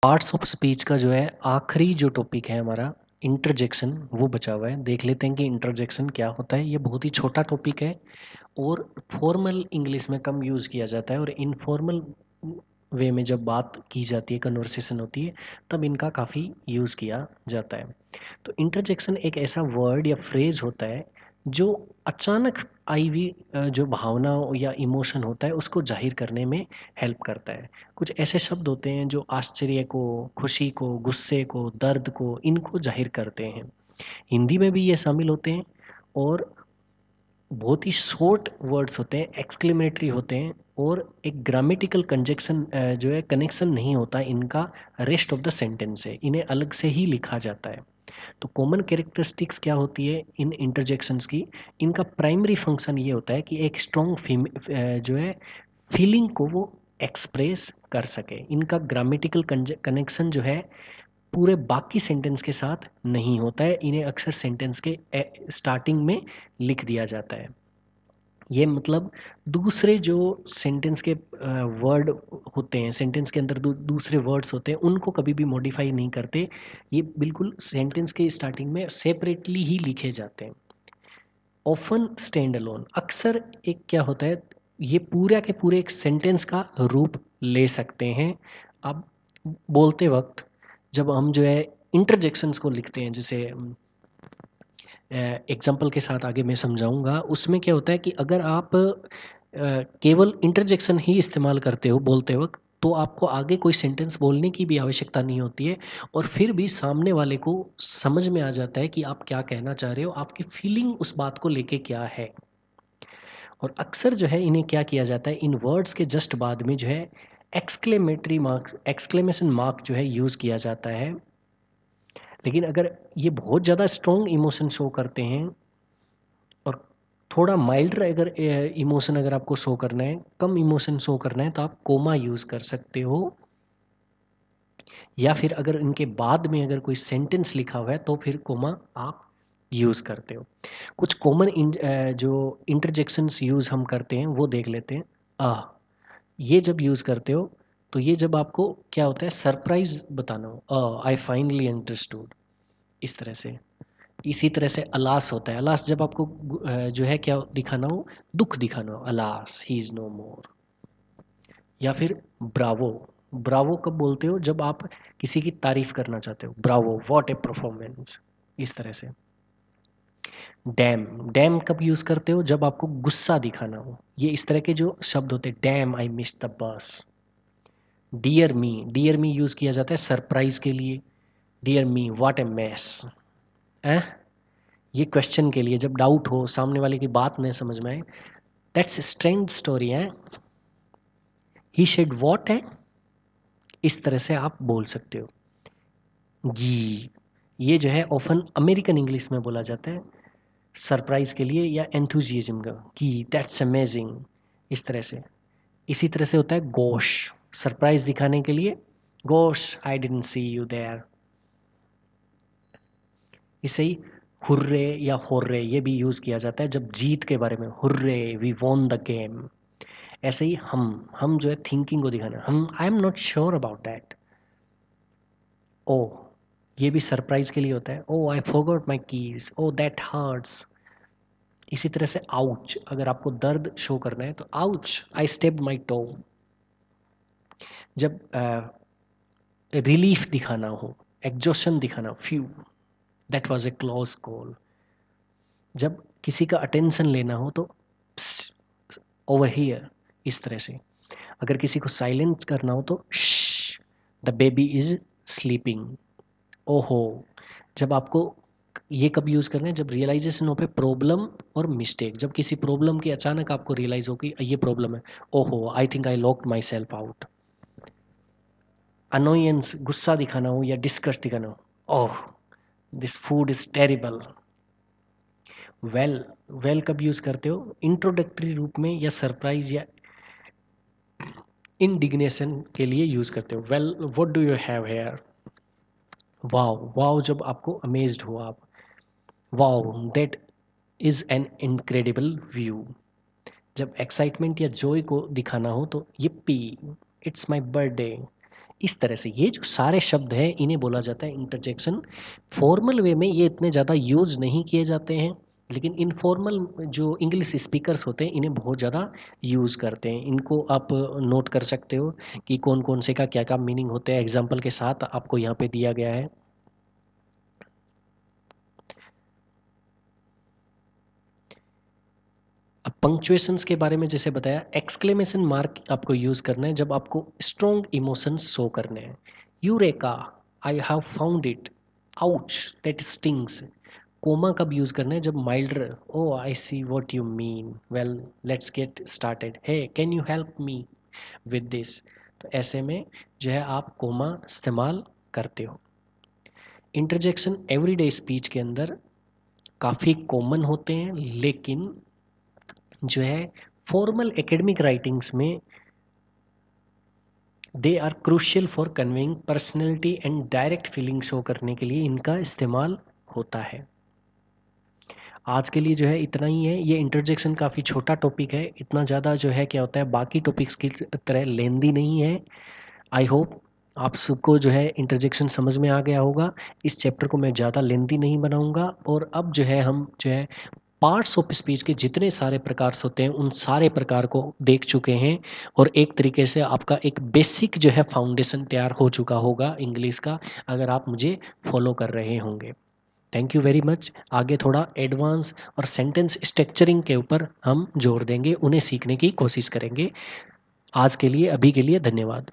Parts of speech का जो है आखिरी जो टॉपिक है हमारा इंटरजेक्शन वो बचा हुआ है। देख लेते हैं कि इंटरजेक्शन क्या होता है। ये बहुत ही छोटा टॉपिक है और फॉर्मल इंग्लिश में कम यूज़ किया जाता है और इनफॉर्मल वे में जब बात की जाती है, कन्वर्सेशन होती है, तब इनका काफ़ी यूज़ किया जाता है। तो इंटरजेक्शन एक ऐसा वर्ड या फ्रेज होता है जो अचानक आई हुई जो भावना या इमोशन होता है उसको जाहिर करने में हेल्प करता है। कुछ ऐसे शब्द होते हैं जो आश्चर्य को, खुशी को, गुस्से को, दर्द को, इनको जाहिर करते हैं। हिंदी में भी ये शामिल होते हैं और बहुत ही शॉर्ट वर्ड्स होते हैं, एक्सक्लेमेटरी होते हैं और एक ग्रामेटिकल कंजक्शन जो है कनेक्शन नहीं होता इनका रेस्ट ऑफ द सेंटेंस से, इन्हें अलग से ही लिखा जाता है। तो कॉमन कैरेक्टरिस्टिक्स क्या होती है इन इंटरजेक्शंस की? इनका प्राइमरी फंक्शन ये होता है कि एक स्ट्रॉन्ग जो है फीलिंग को वो एक्सप्रेस कर सके। इनका ग्रामेटिकल कनेक्शन जो है पूरे बाकी सेंटेंस के साथ नहीं होता है, इन्हें अक्सर सेंटेंस के स्टार्टिंग में लिख दिया जाता है। ये मतलब दूसरे जो सेंटेंस के वर्ड होते हैं, सेंटेंस के अंदर दूसरे वर्ड्स होते हैं, उनको कभी भी मॉडिफाई नहीं करते। ये बिल्कुल सेंटेंस के स्टार्टिंग में सेपरेटली ही लिखे जाते हैं। ऑफन स्टैंड अलोन, अक्सर एक क्या होता है, ये पूरा के पूरे एक सेंटेंस का रूप ले सकते हैं। अब बोलते वक्त जब हम जो है इंटरजेक्शंस को लिखते हैं, जैसे एग्जाम्पल के साथ आगे मैं समझाऊंगा, उसमें क्या होता है कि अगर आप केवल इंटरजेक्शन ही इस्तेमाल करते हो बोलते वक्त, तो आपको आगे कोई सेंटेंस बोलने की भी आवश्यकता नहीं होती है और फिर भी सामने वाले को समझ में आ जाता है कि आप क्या कहना चाह रहे हो, आपकी फीलिंग उस बात को लेके क्या है। और अक्सर जो है इन्हें क्या किया जाता है, इन वर्ड्स के जस्ट बाद में जो है एक्सक्लेमेटरी मार्क्स, एक्सक्लेमेशन मार्क जो है यूज़ किया जाता है। लेकिन अगर ये बहुत ज़्यादा स्ट्रॉन्ग इमोशन शो करते हैं और थोड़ा माइल्डर अगर इमोशन अगर आपको शो करना है, कम इमोशन शो करना है, तो आप कोमा यूज़ कर सकते हो। या फिर अगर इनके बाद में अगर कोई सेंटेंस लिखा हुआ है तो फिर कोमा आप यूज़ करते हो। कुछ कॉमन जो इंटरजेक्शंस यूज़ हम करते हैं वो देख लेते हैं। आ, ये जब यूज़ करते हो तो ये जब आपको क्या होता है, सरप्राइज बताना हो, आई फाइनली अंडरस्टूड, इस तरह से। इसी तरह से अलास होता है, अलास जब आपको जो है क्या दिखाना हो, दुख दिखाना हो, अलास ही इज़ नो मोर। या फिर ब्रावो, ब्रावो कब बोलते हो, जब आप किसी की तारीफ करना चाहते हो, ब्रावो व्हाट ए परफॉर्मेंस, इस तरह से। डैम, डैम कब यूज़ करते हो, जब आपको गुस्सा दिखाना हो। ये इस तरह के जो शब्द होते हैं, damn I miss the bus. Dear me use किया जाता है सरप्राइज के लिए, dear me what a mess. ये क्वेश्चन के लिए, जब डाउट हो, सामने वाले की बात नहीं समझ में आए, दैट्स स्ट्रेंथ स्टोरी है, ही शेड व्हाट है, इस तरह से आप बोल सकते हो। जी, ये जो है ऑफन अमेरिकन इंग्लिश में बोला जाता है सरप्राइज के लिए या एंथुजियाज्म का, कि दैट्स अमेजिंग, इस तरह से। इसी तरह से होता है गोश, सरप्राइज दिखाने के लिए, gosh I didn't see you there. इसे ही हुर्रे या होर्रे ये भी यूज़ किया जाता है जब जीत के बारे में, hurray we won the game. ऐसे ही हम जो है थिंकिंग को दिखाना, हम I am not sure about that. Oh, ये भी सरप्राइज के लिए होता है, oh I forgot my keys, oh that hurts. इसी तरह से आउच, अगर आपको दर्द शो करना है तो ouch I stepped my toe. जब रिलीफ दिखाना हो, एग्जॉशन दिखाना, phew that was a close call. जब किसी का अटेंशन लेना हो तो ओवर हियर, इस तरह से। अगर किसी को साइलेंस करना हो तो द बेबी इज स्लीपिंग। ओहो, जब आपको ये कब यूज़ करना है, जब रियलाइजेशन हो पे प्रॉब्लम और मिस्टेक, जब किसी प्रॉब्लम की अचानक आपको रियलाइज हो कि ये प्रॉब्लम है, ओहो I think I locked my self out. Annoyance, गुस्सा दिखाना हो या डिस्कस दिखाना हो, oh this food is terrible. Well, well कब यूज़ करते हो, इंट्रोडक्टरी रूप में या सरप्राइज या इंडिग्नेशन के लिए यूज़ करते हो। Well what do you have here, wow, wow जब आपको अमेज्ड हो आप, wow that is an incredible view. जब एक्साइटमेंट या जॉय को दिखाना हो तो, yippee इट्स माय बर्थडे, इस तरह से ये जो सारे शब्द हैं इन्हें बोला जाता है इंटरजेक्शन। फॉर्मल वे में ये इतने ज़्यादा यूज़ नहीं किए जाते हैं, लेकिन इनफॉर्मल जो इंग्लिश स्पीकर्स होते हैं इन्हें बहुत ज़्यादा यूज़ करते हैं। इनको आप नोट कर सकते हो कि कौन कौन से का क्या क्या मीनिंग होते हैं, एग्जाम्पल के साथ आपको यहाँ पे दिया गया है। अब पंक्चुएशंस के बारे में जैसे बताया, एक्सक्लेमेशन मार्क आपको यूज़ करना है जब आपको स्ट्रॉन्ग इमोशंस शो करने हैं। Eureka, I have found it, ouch that stings. Comma कब यूज़ करना है? जब milder, oh I see what you mean, well let's get started, hey can you help me with this. तो ऐसे में जो है आप कोमा इस्तेमाल करते हो। इंटरजेक्शन एवरीडे स्पीच के अंदर काफ़ी कॉमन होते हैं, लेकिन जो है फॉर्मल एकेडमिक राइटिंग्स में they are crucial for conveying personality and direct feeling show करने के लिए इनका इस्तेमाल होता है। आज के लिए जो है इतना ही है। ये इंटरजेक्शन काफ़ी छोटा टॉपिक है, इतना ज़्यादा जो है क्या होता है बाकी टॉपिक्स की तरह लेंदी नहीं है। आई होप आप सबको जो है इंटरजेक्शन समझ में आ गया होगा। इस चैप्टर को मैं ज़्यादा लेंदी नहीं बनाऊंगा, और अब जो है हम जो है पार्ट्स ऑफ स्पीच के जितने सारे प्रकार होते हैं उन सारे प्रकार को देख चुके हैं, और एक तरीके से आपका एक बेसिक जो है फाउंडेशन तैयार हो चुका होगा इंग्लिश का, अगर आप मुझे फॉलो कर रहे होंगे। Thank you very much. आगे थोड़ा एडवांस और सेंटेंस स्ट्रक्चरिंग के ऊपर हम जोर देंगे, उन्हें सीखने की कोशिश करेंगे। आज के लिए, अभी के लिए धन्यवाद।